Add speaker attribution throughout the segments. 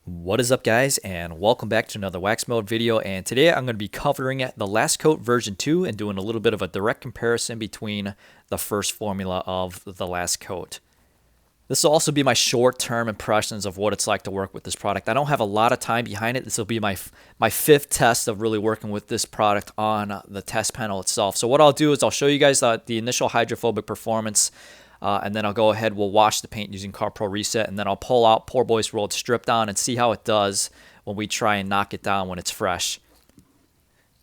Speaker 1: What is up, guys, and welcome back to another WaxMode video. And today I'm going to be covering the Last Coat version 2 and doing a little bit of a direct comparison between the first formula of the Last Coat. This will also be my short-term impressions of what it's like to work with this product. I don't have a lot of time behind it. This will be my fifth test of really working with this product on the test panel itself. So what I'll do is I'll show you guys the initial hydrophobic performance. And then I'll go ahead, we'll wash the paint using CarPro Reset, and then I'll pull out Poorboy's rolled strip down and see how it does when we try and knock it down when it's fresh.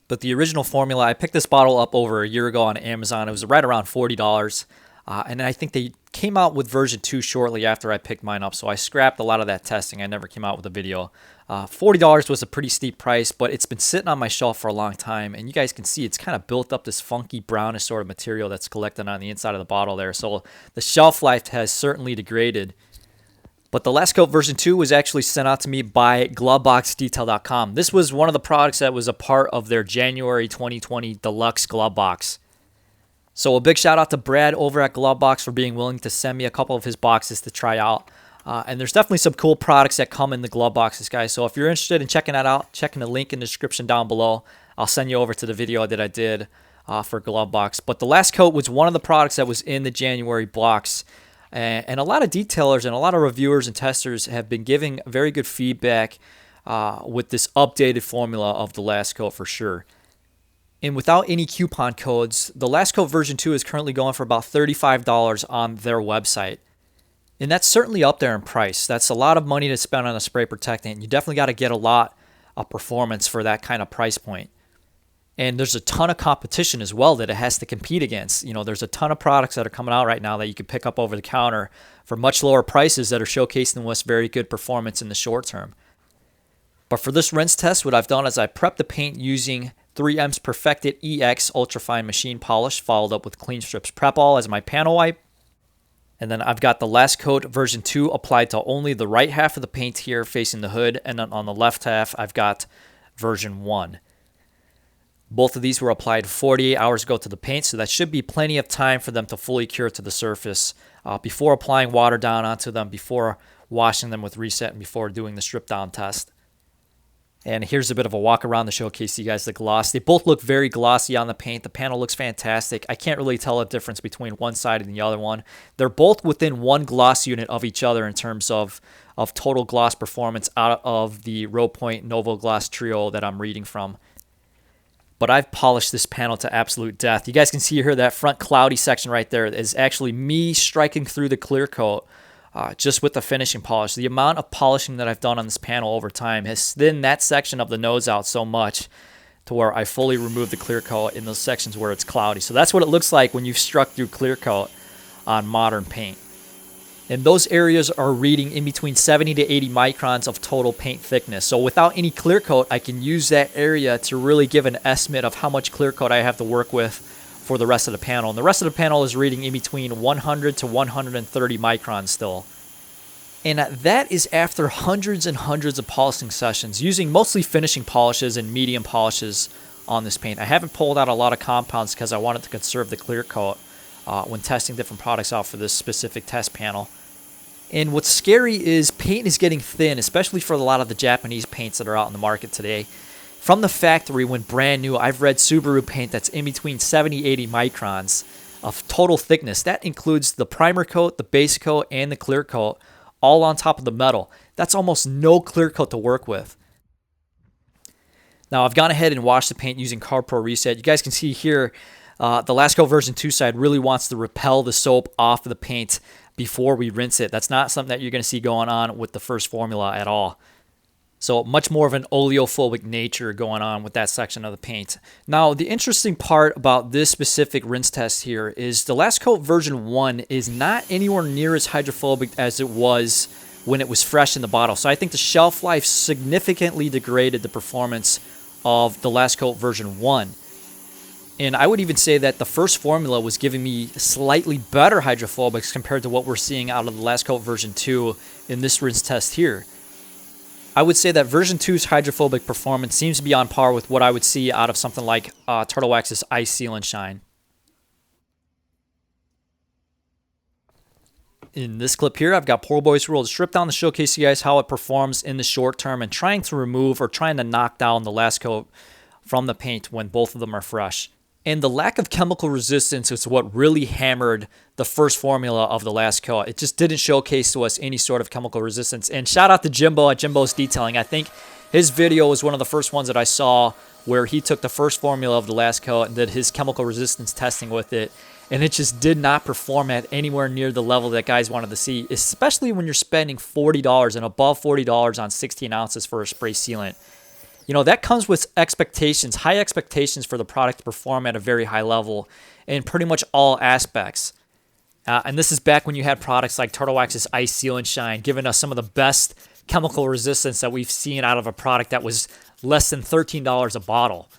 Speaker 1: But the original formula, I picked this bottle up over a year ago on Amazon. It was right around $40. And I think they came out with version 2 shortly after I picked mine up, so I scrapped a lot of that testing. I never came out with a video. $40 was a pretty steep price, but it's been sitting on my shelf for a long time, and you guys can see it's kind of built up this funky brownish sort of material that's collected on the inside of the bottle there, so the shelf life has certainly degraded. But the Last Coat version 2 was actually sent out to me by gloveboxdetail.com. This was one of the products that was a part of their January 2020 Deluxe Glove Box. So a big shout out to Brad over at Glovebox for being willing to send me a couple of his boxes to try out. And there's definitely some cool products that come in the glove boxes, guys. So if you're interested in checking that out, checking the link in the description down below. I'll send you over to the video that I did for Glovebox. But the Last Coat was one of the products that was in the January box. And a lot of detailers and a lot of reviewers and testers have been giving very good feedback with this updated formula of the Last Coat for sure. And without any coupon codes, the Last Coat version 2 is currently going for about $35 on their website. And that's certainly up there in price. That's a lot of money to spend on a spray protectant. You definitely got to get a lot of performance for that kind of price point. And there's a ton of competition as well that it has to compete against. You know, there's a ton of products that are coming out right now that you can pick up over the counter for much lower prices that are showcasing what's very good performance in the short term. But for this rinse test, what I've done is I prepped the paint using 3M's Perfected EX Ultrafine Machine Polish, followed up with Klean Strip Prep-All as my panel wipe. And then I've got the Last Coat version 2 applied to only the right half of the paint here facing the hood. And then on the left half, I've got version 1. Both of these were applied 48 hours ago to the paint, so that should be plenty of time for them to fully cure to the surface before applying water down onto them, before washing them with Reset, and before doing the strip down test. And here's a bit of a walk around to showcase you guys the gloss. They both look very glossy on the paint. The panel looks fantastic. I can't really tell a difference between one side and the other one. They're both within one gloss unit of each other in terms of total gloss performance out of the RoPoint Novo Gloss Trio that I'm reading from. But I've polished this panel to absolute death. You guys can see here that front cloudy section right there is actually me striking through the clear coat. Just with the finishing polish. The amount of polishing that I've done on this panel over time has thinned that section of the nose out so much to where I fully removed the clear coat in those sections where it's cloudy. So that's what it looks like when you've struck through clear coat on modern paint. And those areas are reading in between 70 to 80 microns of total paint thickness. So without any clear coat, I can use that area to really give an estimate of how much clear coat I have to work with for the rest of the panel. And the rest of the panel is reading in between 100 to 130 microns still. And that is after hundreds and hundreds of polishing sessions using mostly finishing polishes and medium polishes on this paint. I haven't pulled out a lot of compounds because I wanted to conserve the clear coat when testing different products out for this specific test panel. And what's scary is paint is getting thin, especially for a lot of the Japanese paints that are out in the market today. From the factory, when brand new, I've read Subaru paint that's in between 70, 80 microns of total thickness. That includes the primer coat, the base coat, and the clear coat, all on top of the metal. That's almost no clear coat to work with. Now, I've gone ahead and washed the paint using CarPro Reset. You guys can see here, the Last Coat version 2 side really wants to repel the soap off of the paint before we rinse it. That's not something that you're going to see going on with the first formula at all. So much more of an oleophobic nature going on with that section of the paint. Now, the interesting part about this specific rinse test here is the Last Coat version 1 is not anywhere near as hydrophobic as it was when it was fresh in the bottle. So I think the shelf life significantly degraded the performance of the Last Coat version 1. And I would even say that the first formula was giving me slightly better hydrophobics compared to what we're seeing out of the Last Coat version 2 in this rinse test here. I would say that version 2's hydrophobic performance seems to be on par with what I would see out of something like Turtle Wax's Ice Seal and Shine. In this clip here, I've got Poorboy's Rule stripped down to showcase you guys how it performs in the short term and trying to remove or trying to knock down the last coat from the paint when both of them are fresh. And the lack of chemical resistance is what really hammered the first formula of the last coat. It just didn't showcase to us any sort of chemical resistance. And shout out to Jimbo at Jimbo's Detailing. I think his video was one of the first ones that I saw where he took the first formula of the last coat and did his chemical resistance testing with it. And it just did not perform at anywhere near the level that guys wanted to see, especially when you're spending $40 and above $40 on 16 ounces for a spray sealant. You know, that comes with expectations, high expectations for the product to perform at a very high level in pretty much all aspects. And this is back when you had products like Turtle Wax's Ice Seal and Shine, giving us some of the best chemical resistance that we've seen out of a product that was less than $13 a bottle.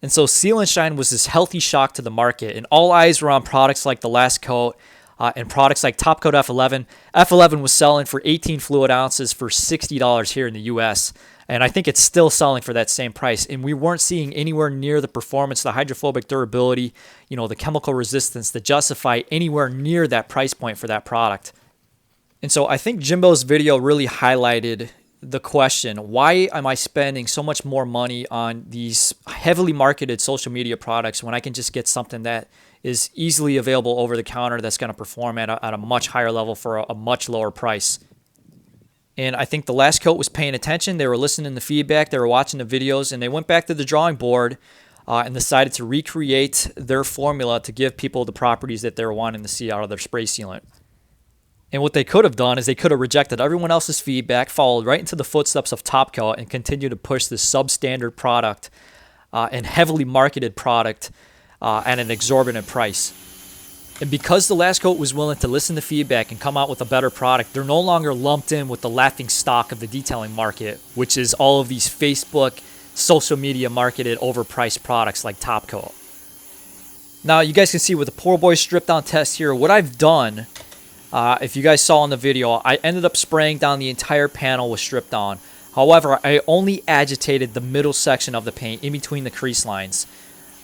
Speaker 1: And so Seal and Shine was this healthy shock to the market, and all eyes were on products like the last coat and products like Top Coat F11. F11 was selling for 18 fluid ounces for $60 here in the US. And I think it's still selling for that same price. And we weren't seeing anywhere near the performance, the hydrophobic durability, you know, the chemical resistance to justify anywhere near that price point for that product. And so I think Jimbo's video really highlighted the question, why am I spending so much more money on these heavily marketed social media products when I can just get something that is easily available over the counter that's going to perform at a much higher level for a much lower price? And I think the last coat was paying attention. They were listening to feedback. They were watching the videos, and they went back to the drawing board and decided to recreate their formula to give people the properties that they were wanting to see out of their spray sealant. And what they could have done is they could have rejected everyone else's feedback, followed right into the footsteps of Top Coat, and continued to push this substandard product and heavily marketed product at an exorbitant price. And because the last coat was willing to listen to feedback and come out with a better product, they're no longer lumped in with the laughing stock of the detailing market, which is all of these Facebook, social media marketed overpriced products like Top Coat. Now, you guys can see with the Poorboy strip down test here, what I've done, if you guys saw in the video, I ended up spraying down the entire panel with strip down. However, I only agitated the middle section of the paint in between the crease lines.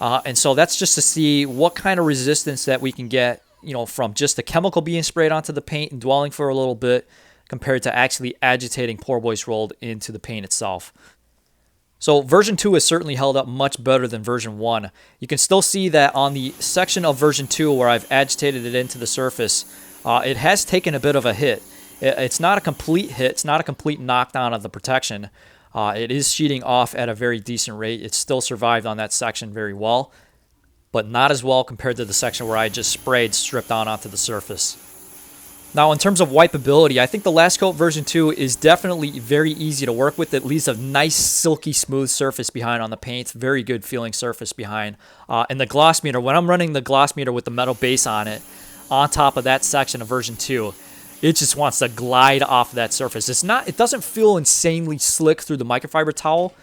Speaker 1: And so that's just to see what kind of resistance that we can get, you know, from just the chemical being sprayed onto the paint and dwelling for a little bit compared to actually agitating Poorboy's rolled into the paint itself. So version 2 has certainly held up much better than version 1. You can still see that on the section of version 2 where I've agitated it into the surface, it has taken a bit of a hit. It's not a complete hit. It's not a complete knockdown of the protection. It is sheeting off at a very decent rate. It still survived on that section very well, but not as well compared to the section where I just sprayed stripped down onto the surface. Now, in terms of wipeability, I think the last coat version 2 is definitely very easy to work with. It leaves a nice, silky, smooth surface behind on the paint. Very good feeling surface behind. And the gloss meter, when I'm running the gloss meter with the metal base on it, on top of that section of version 2, it just wants to glide off that surface. It doesn't feel insanely slick through the microfiber towel,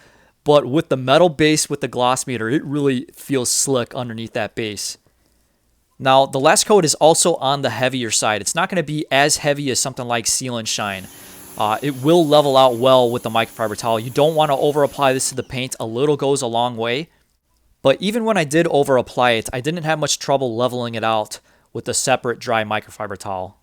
Speaker 1: but with the metal base with the gloss meter, it really feels slick underneath that base. Now, the last coat is also on the heavier side. It's not going to be as heavy as something like Seal and Shine. It will level out well with the microfiber towel. You don't want to over apply this to the paint. A little goes a long way. But even when I did over apply it, I didn't have much trouble leveling it out with a separate dry microfiber towel.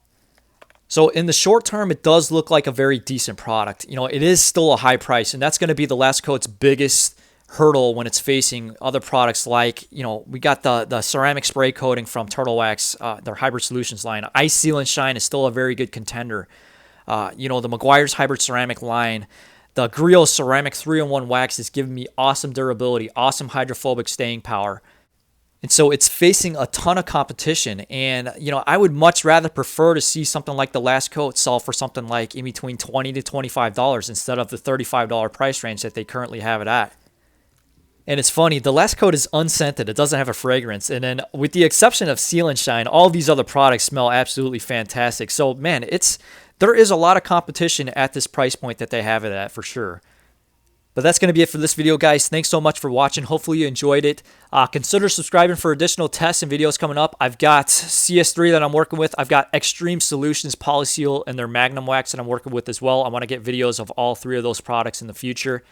Speaker 1: So in the short term, it does look like a very decent product. You know, it is still a high price, and that's going to be the last coat's biggest hurdle when it's facing other products like, you know, we got the ceramic spray coating from Turtle Wax, their Hybrid Solutions line. Ice Seal and Shine is still a very good contender. You know, the Meguiar's Hybrid Ceramic line, the Griot Ceramic 3-in-1 Wax is giving me awesome durability, awesome hydrophobic staying power. And so it's facing a ton of competition. And, you know, I would much rather prefer to see something like the last coat sell for something like in between $20 to $25 instead of the $35 price range that they currently have it at. And it's funny, the last coat is unscented. It doesn't have a fragrance. And then with the exception of Seal and Shine, all these other products smell absolutely fantastic. So, man, there is a lot of competition at this price point that they have it at for sure. But that's going to be it for this video, guys. Thanks so much for watching. Hopefully you enjoyed it. Consider subscribing for additional tests and videos coming up. I've got CS3 that I'm working with. I've got Extreme Solutions Polyseal and their Magnum Wax that I'm working with as well. I want to get videos of all three of those products in the future.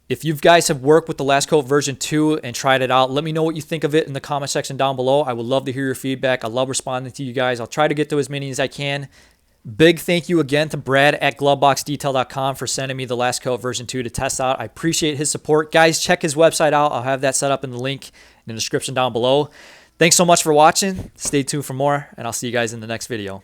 Speaker 1: If you guys have worked with the Last Coat version 2 and tried it out, let me know what you think of it in the comment section down below. I would love to hear your feedback. I love responding to you guys. I'll try to get to as many as I can. Big thank you again to Brad at gloveboxdetail.com for sending me the Last Coat version 2 to test out. I appreciate his support. Guys, check his website out. I'll have that set up in the link in the description down below. Thanks so much for watching. Stay tuned for more, and I'll see you guys in the next video.